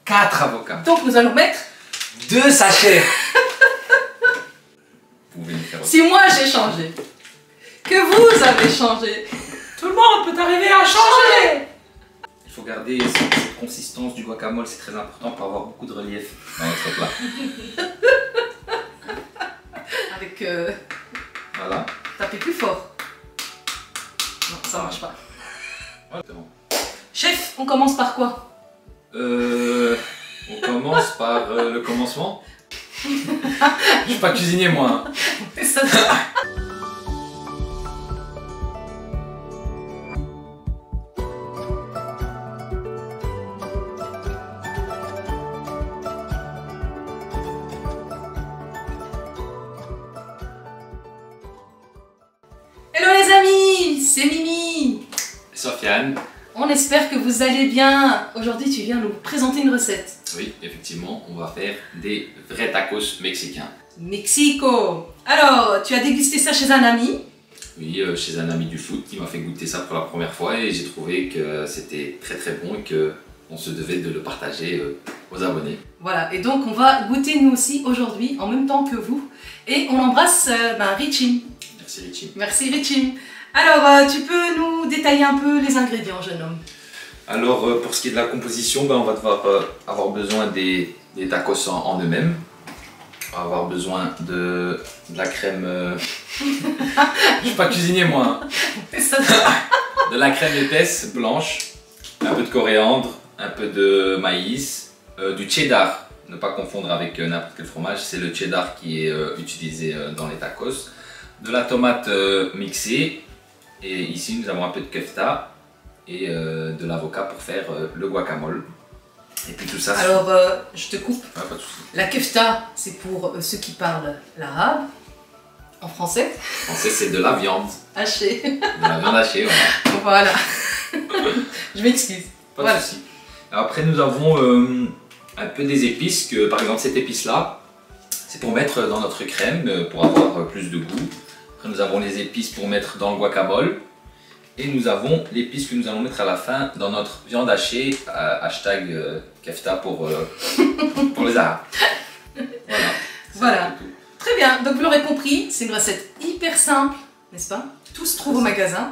4 avocats. Donc nous allons mettre 2 sachets. Vous pouvez me faire aussi. Si moi j'ai changé, que vous avez changé, Tout le monde peut arriver à changer. Il faut garder cette consistance du guacamole, c'est très important pour avoir beaucoup de relief dans notre plat. avec Voilà. taper plus fort. Non, ça marche pas. Exactement. Chef, on commence par quoi? On commence par le commencement. Je suis pas cuisinier moi. Hein. Ça, Hello les amis, c'est Mimi. Sofiane. On espère que vous allez bien. Aujourd'hui, tu viens nous présenter une recette. Oui, effectivement, on va faire des vrais tacos mexicains. Mexico. Alors, tu as dégusté ça chez un ami? Oui, chez un ami du foot qui m'a fait goûter ça pour la première fois et j'ai trouvé que c'était très très bon et qu'on se devait de le partager aux abonnés. Voilà, et donc on va goûter nous aussi aujourd'hui en même temps que vous. Et on embrasse Richim. Merci Richie. Merci Richim. Alors, tu peux nous détailler un peu les ingrédients, jeune homme? Alors, pour ce qui est de la composition, on va devoir avoir besoin des tacos en eux-mêmes. On va avoir besoin de la crème... Je suis pas cuisinier moi. Hein. Ça, De la crème épaisse blanche, un peu de coriandre, un peu de maïs, du cheddar. Ne pas confondre avec n'importe quel fromage, c'est le cheddar qui est utilisé dans les tacos. De la tomate mixée. Et ici nous avons un peu de kefta et de l'avocat pour faire le guacamole. Et puis tout ça... alors, je te coupe. Ah, pas de souci. La kefta, c'est pour ceux qui parlent l'arabe. En français, En français c'est de la viande. haché. De la viande hachée, voilà. Voilà. Je m'excuse. Pas de Voilà. souci. Après nous avons un peu des épices, que par exemple cette épice là, c'est pour mettre dans notre crème pour avoir plus de goût. Après nous avons les épices pour mettre dans le guacamole. Et nous avons l'épice que nous allons mettre à la fin dans notre viande hachée, hashtag kefta pour les arabes. Voilà. Voilà. Très bien, donc vous l'aurez compris, c'est une recette hyper simple, n'est-ce pas? Tout se trouve au magasin.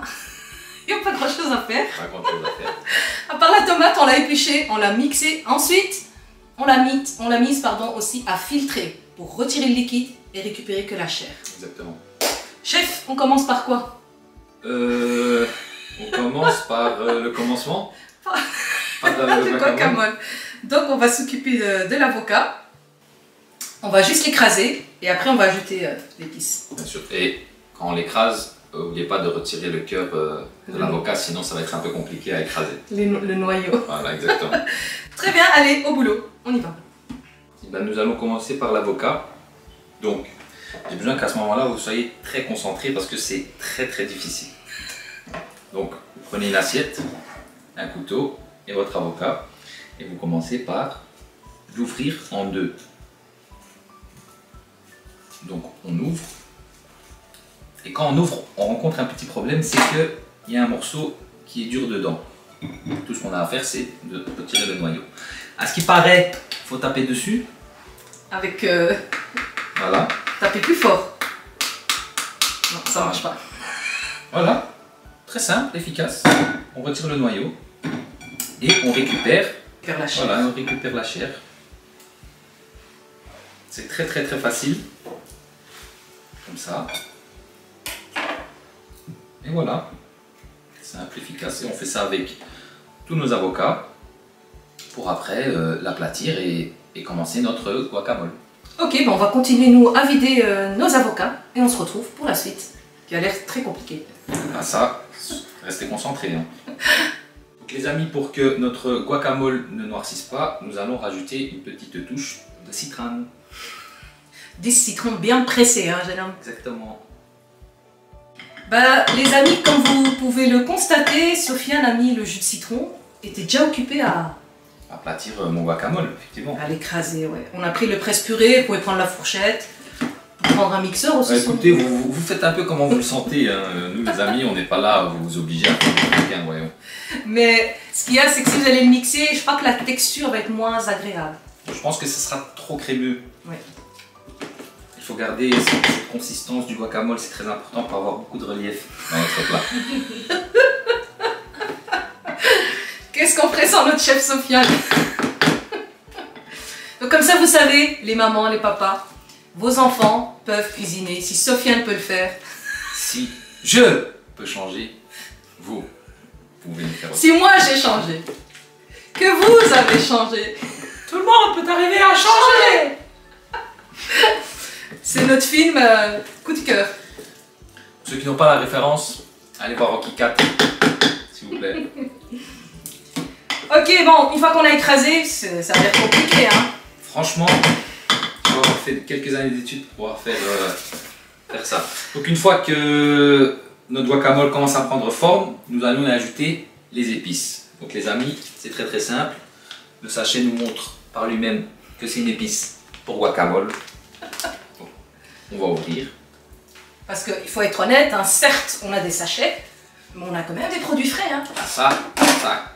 Il n'y a pas grand chose à faire. Pas grand chose à faire. À part la tomate, on l'a épluchée, on l'a mixée. Ensuite, on l'a mise aussi à filtrer pour retirer le liquide et récupérer que la chair. Exactement. Chef, on commence par quoi? On commence par le commencement. Pas de Le guacamole. Donc on va s'occuper de l'avocat. On va juste l'écraser et après on va ajouter l'épice. Bien sûr. Et quand on l'écrase, n'oubliez pas de retirer le cœur de l'avocat, sinon ça va être un peu compliqué à écraser. Le noyau. Voilà, exactement. Très bien, allez, au boulot, on y va. Nous allons commencer par l'avocat. Donc, j'ai besoin qu'à ce moment-là, vous soyez très concentrés parce que c'est très très difficile. Donc, vous prenez une assiette, un couteau et votre avocat et vous commencez par l'ouvrir en deux. Donc, on ouvre. Et quand on ouvre, on rencontre un petit problème, c'est qu'il y a un morceau qui est dur dedans. Tout ce qu'on a à faire, c'est de retirer le noyau. À ce qui paraît, il faut taper dessus. Avec... Voilà. taper plus fort. Non, ça marche pas. Voilà. Très simple, efficace. On retire le noyau. Et on récupère. Faire la chair. Voilà, on récupère la chair. C'est très très très facile. Comme ça. Et voilà. Simple, efficace. Et on fait ça avec tous nos avocats. Pour après l'aplatir et commencer notre guacamole. Ok, bon, on va continuer nous à vider nos avocats et on se retrouve pour la suite, qui a l'air très compliquée. Ah ça, restez concentrés. Hein. Donc les amis, pour que notre guacamole ne noircisse pas, nous allons rajouter une petite touche de citron. Des citrons bien pressés, hein, jeune homme. Exactement. Bah, les amis, comme vous pouvez le constater, Sofiane a mis le jus de citron, était déjà occupé à Aplatir mon guacamole, effectivement. à l'écraser, ouais. On a pris le presse-purée, vous pouvez prendre la fourchette, prendre un mixeur aussi. Écoutez, vous faites un peu comment vous le sentez. Hein. Nous les amis, on n'est pas là à vous obliger à faire quelqu'un, voyons. Mais Ce qu'il y a, c'est que si vous allez le mixer, je crois que la texture va être moins agréable. Je pense que ce sera trop crémeux. Ouais. Il faut garder cette consistance du guacamole, c'est très important pour avoir beaucoup de relief dans notre plat. Qu'est-ce qu'on ferait sans notre chef Sofiane? Donc comme ça, vous savez, les mamans, les papas, vos enfants peuvent cuisiner. Si Sofiane peut le faire. Si je peux changer, vous pouvez le faire aussi. Si moi j'ai changé, que vous avez changé, Tout le monde peut arriver à changer. c'est notre film coup de cœur. Ceux qui n'ont pas la référence, allez voir Rocky 4, s'il vous plaît. Ok, bon, une fois qu'on a écrasé, ça va être compliqué, hein. Franchement, il faut avoir fait quelques années d'études pour pouvoir faire ça. Donc une fois que notre guacamole commence à prendre forme, nous allons y ajouter les épices. Donc les amis, c'est très très simple. Le sachet nous montre par lui-même que c'est une épice pour guacamole. Bon, on va ouvrir. Parce qu'il faut être honnête, hein, certes, on a des sachets, mais on a quand même des produits frais, hein. Ah, ça,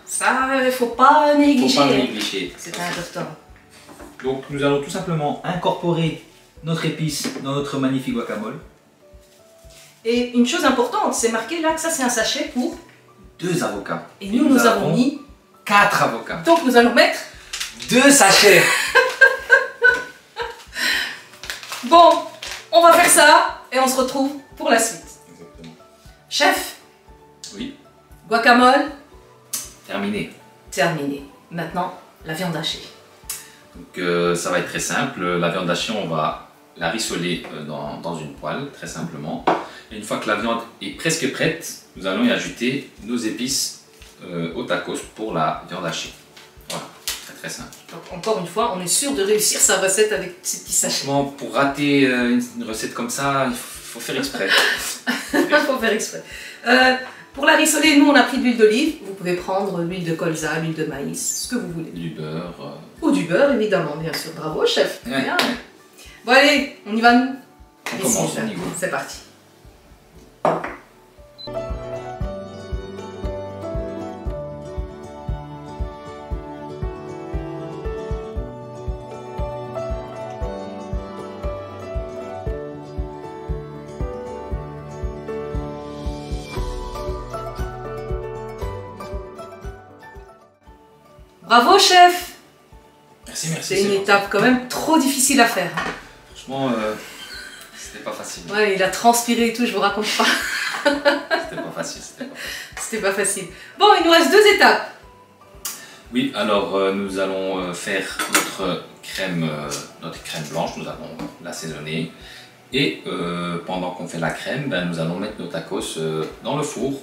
Ça, il faut pas négliger. faut pas le hein. négliger. C'est important. Donc nous allons tout simplement incorporer notre épice dans notre magnifique guacamole. Et une chose importante, c'est marqué là que ça c'est un sachet pour... 2 avocats. Et nous avons mis... 4 avocats. Donc nous allons mettre... 2 sachets. Bon, on va faire ça et on se retrouve pour la suite. Exactement. Chef, Oui, guacamole, terminé. terminé. Maintenant, la viande hachée. Donc ça va être très simple. La viande hachée, on va la rissoler dans une poêle, très simplement. Et une fois que la viande est presque prête, nous allons y ajouter nos épices au tacos pour la viande hachée. Voilà, très très simple. Donc encore une fois, on est sûr de réussir sa recette avec ces petits sachets. Franchement, pour rater une recette comme ça, il faut faire exprès. Il faut faire exprès. Pour la rissoler, nous on a pris de l'huile d'olive. Vous pouvez prendre l'huile de colza, l'huile de maïs, ce que vous voulez. Du beurre. Ou du beurre, évidemment, bien sûr. Bravo, chef. Ouais. Bien. Bon, allez, on y va. On Ici, commence, là. on y va. C'est parti. Bravo, chef. Merci, merci. C'est une étape quand même trop difficile à faire. Franchement, c'était pas facile. Ouais, il a transpiré et tout, je vous raconte pas. C'était pas facile, c'était pas facile. C'était pas facile. Bon, il nous reste 2 étapes. Oui, alors nous allons faire notre crème blanche, nous allons l'assaisonner. Et pendant qu'on fait la crème, ben, nous allons mettre nos tacos dans le four.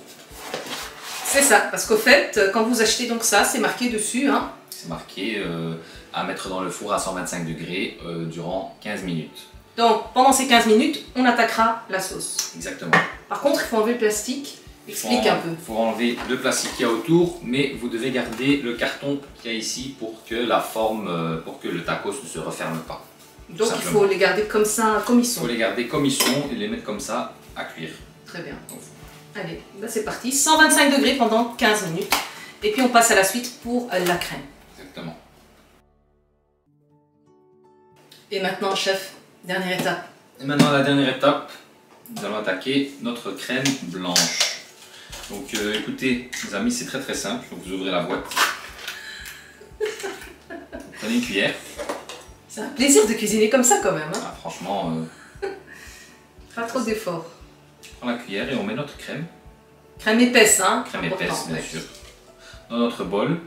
C'est ça, parce qu'au fait, quand vous achetez donc ça, c'est marqué dessus, hein. C'est marqué à mettre dans le four à 125 degrés durant 15 minutes. Donc, pendant ces 15 minutes, on attaquera la sauce. Exactement. Par contre, il faut enlever le plastique. Explique un peu. Il faut enlever le plastique qu'il y a autour, mais vous devez garder le carton qu'il y a ici pour que la forme, pour que le tacos ne se referme pas. Donc, il faut les garder comme ça, comme ils Il sont. faut les garder comme ils sont et les mettre comme ça à cuire. Très bien. Donc, Allez, là c'est parti. 125 degrés pendant 15 minutes. Et puis on passe à la suite pour la crème. exactement. Et maintenant, chef, dernière étape. Et maintenant, la dernière étape, nous allons attaquer notre crème blanche. Donc écoutez, les amis, c'est très très simple. Donc, vous ouvrez la boîte. Vous prenez une cuillère. C'est un plaisir de cuisiner comme ça quand même. Hein. Ah, franchement, Pas trop d'efforts. on prend la cuillère et on met notre crème. Crème épaisse, hein. Crème important, épaisse, bien ouais. sûr. Dans notre bol.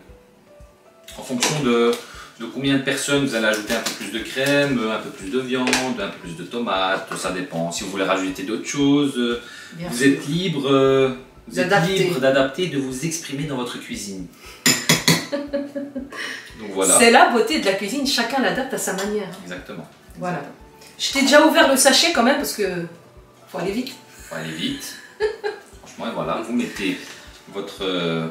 En fonction de combien de personnes, vous allez ajouter un peu plus de crème, un peu plus de viande, un peu plus de tomates, ça dépend. Si vous voulez rajouter d'autres choses, Bien vous sûr. êtes libre D'adapter. d'adapter, de vous exprimer dans votre cuisine. Donc voilà, C'est la beauté de la cuisine, chacun l'adapte à sa manière. exactement. Voilà. Je t'ai déjà ouvert le sachet quand même parce que faut aller vite. Faut aller vite. Franchement, et voilà, vous mettez votre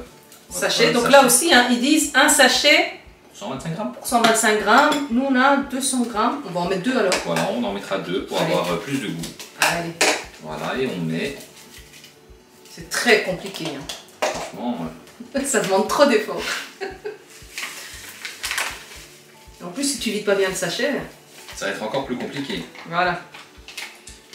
Sachet. Donc là aussi, hein, ils disent un sachet 125 grammes. pour 125 grammes. Nous on a 200 grammes. On va en mettre 2 alors. Voilà, on en mettra 2 pour Allez. avoir plus de goût. Allez. Voilà, et on met, C'est très compliqué. Hein. franchement, Ça demande trop d'efforts. En plus, si tu vides pas bien le sachet... Ça va être encore plus compliqué. Voilà.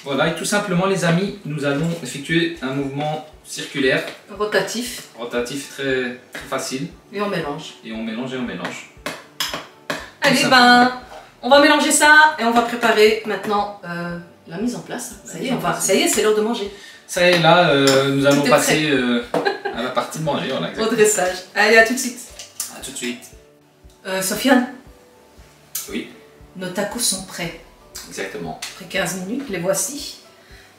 Voilà, et tout simplement les amis, nous allons effectuer un mouvement circulaire, Rotatif. rotatif très facile. Et on mélange. Et on mélange et on mélange. Allez, ben, on va mélanger ça et on va préparer maintenant la mise en place. Ça y est, c'est l'heure de manger. Ça y est, là, nous allons Tout est passer à la partie de manger. Voilà, Au dressage. Allez, à tout de suite. À tout de suite. Sofiane, Oui, nos tacos sont prêts. exactement. Après 15 minutes, les voici.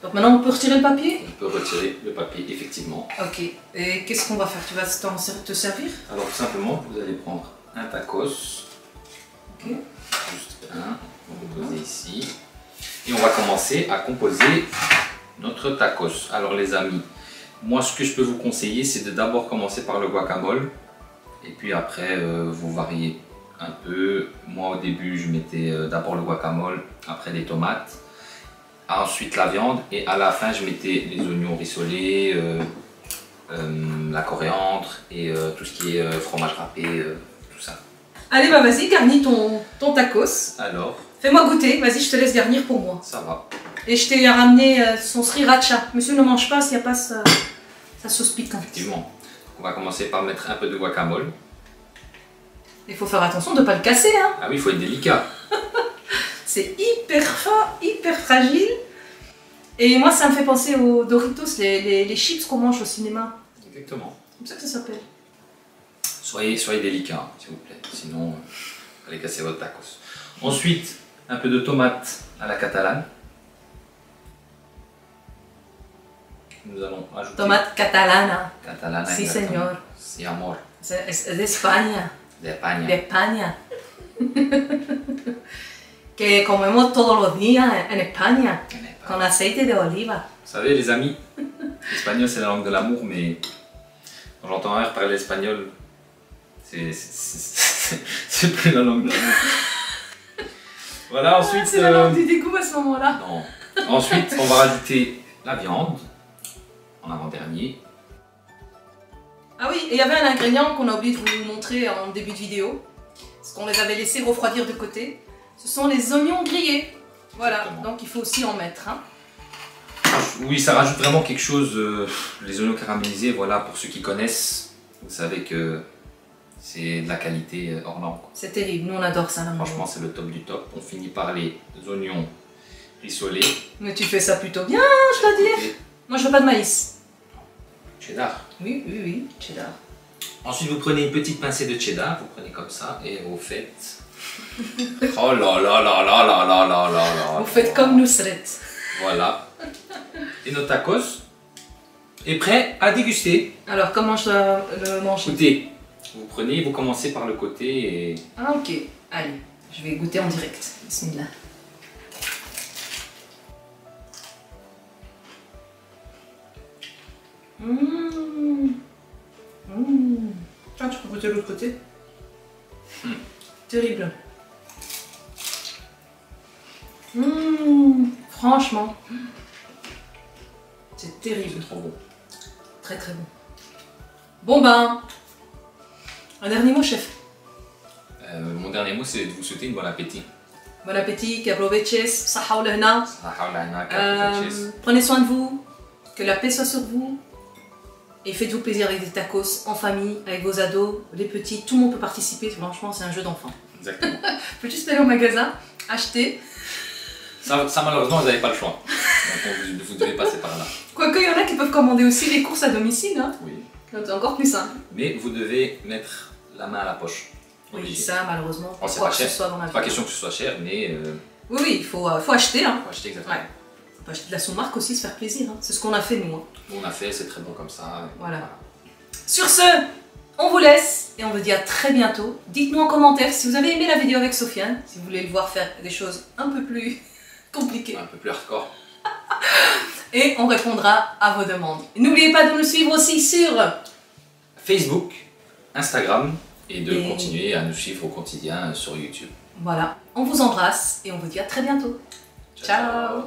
Donc maintenant, on peut retirer le papier? On peut retirer le papier, effectivement. Ok. Et qu'est-ce qu'on va faire? Tu vas te servir? Alors, tout simplement, vous allez prendre un tacos. Ok. Juste un. On va le poser ici. Et on va commencer à composer notre tacos. Alors, les amis, moi, ce que je peux vous conseiller, c'est de d'abord commencer par le guacamole. Et puis après, vous variez un peu. Moi, au début, je mettais d'abord le guacamole, après les tomates, ensuite la viande, et à la fin, je mettais les oignons rissolés, la coriandre et tout ce qui est fromage râpé, tout ça. Allez, bah vas-y, garnis ton tacos. Alors, Fais-moi goûter. Vas-y, je te laisse garnir pour moi. ça va. Et je t'ai ramené son sriracha. Monsieur ne mange pas s'il n'y a pas sa sauce piquante. Effectivement. On va commencer par mettre un peu de guacamole. Il faut faire attention de ne pas le casser, hein. Ah oui, il faut être délicat. C'est hyper fin, hyper fragile. Et moi, ça me fait penser aux Doritos, les chips qu'on mange au cinéma. Exactement. C'est comme ça que ça s'appelle. Soyez délicat, hein, s'il vous plaît. Sinon, vous allez casser votre tacos. Ensuite, un peu de tomate à la catalane. Nous allons ajouter... Tomate catalana. Catalana. Sí, exactement. señor. Sí, amor. Es de España. De España. De España. Que comemos todos los días en España. Con aceite de oliva. Vous savez, les amis, l'espagnol c'est la langue de l'amour, mais quand j'entends un R parler espagnol, c'est plus la langue de l'amour. Voilà, ensuite. C'est la langue du dégoût à ce moment-là. Non. Ensuite, on va rajouter la viande en avant-dernier. Ah oui, et il y avait un ingrédient qu'on a oublié de vous montrer en début de vidéo. Parce qu'on les avait laissés refroidir de côté. Ce sont les oignons grillés. Voilà, Exactement. donc il faut aussi en mettre. Hein. Oui, ça rajoute vraiment quelque chose. Les oignons caramélisés, voilà, pour ceux qui connaissent, vous savez que c'est de la qualité hors norme. C'est terrible, nous on adore ça. Là, Franchement, c'est le top du top. On finit par les oignons rissolés. mais tu fais ça plutôt bien, je dois dire. Moi je veux pas de maïs. Cheddar. Oui, cheddar. Ensuite, vous prenez une petite pincée de cheddar, vous prenez comme ça et vous faites. Oh là là là là là là là là là. Vous faites comme Nusret. Voilà. Et notre tacos est prêt à déguster. Alors comment je dois le manger? Écoutez, vous prenez, vous commencez par le côté et. Ah ok, allez, je vais goûter en direct. Bismillah. Ah, tu peux goûter de l'autre côté. Terrible. Franchement, c'est terrible. C'est trop bon. Très très bon. Bon ben, un dernier mot, chef. Mon dernier mot, c'est de vous souhaiter une bon appétit. Bon appétit, qu'aproveches, saha ou lehna. Prenez soin de vous, que la paix soit sur vous. Et faites-vous plaisir avec des tacos, en famille, avec vos ados, les petits, tout le monde peut participer, franchement c'est un jeu d'enfant. Exactement. Faut juste aller au magasin, acheter. Ça malheureusement, vous n'avez pas le choix. Donc vous devez passer par là. Quoique, il y en a qui peuvent commander aussi les courses à domicile, hein. Oui. C'est encore plus simple. Mais vous devez mettre la main à la poche. Oui, Obligé. ça malheureusement, Oh, c'est quoi pas que cher. ce soit dans la C'est pas vie. question que ce soit cher, mais Oui, il faut acheter, hein. faut acheter exactement. Ouais. Faut acheter de la sous-marque aussi, se faire plaisir, hein. C'est ce qu'on a fait nous. Hein. On a fait, c'est très bon comme ça. Voilà. Sur ce, on vous laisse et on vous dit à très bientôt. Dites-nous en commentaire si vous avez aimé la vidéo avec Sofiane, si vous voulez le voir faire des choses un peu plus compliquées. Un peu plus hardcore. Et on répondra à vos demandes. N'oubliez pas de nous suivre aussi sur Facebook, Instagram et de Et- continuer à nous suivre au quotidien sur YouTube. Voilà, on vous embrasse et on vous dit à très bientôt. Ciao.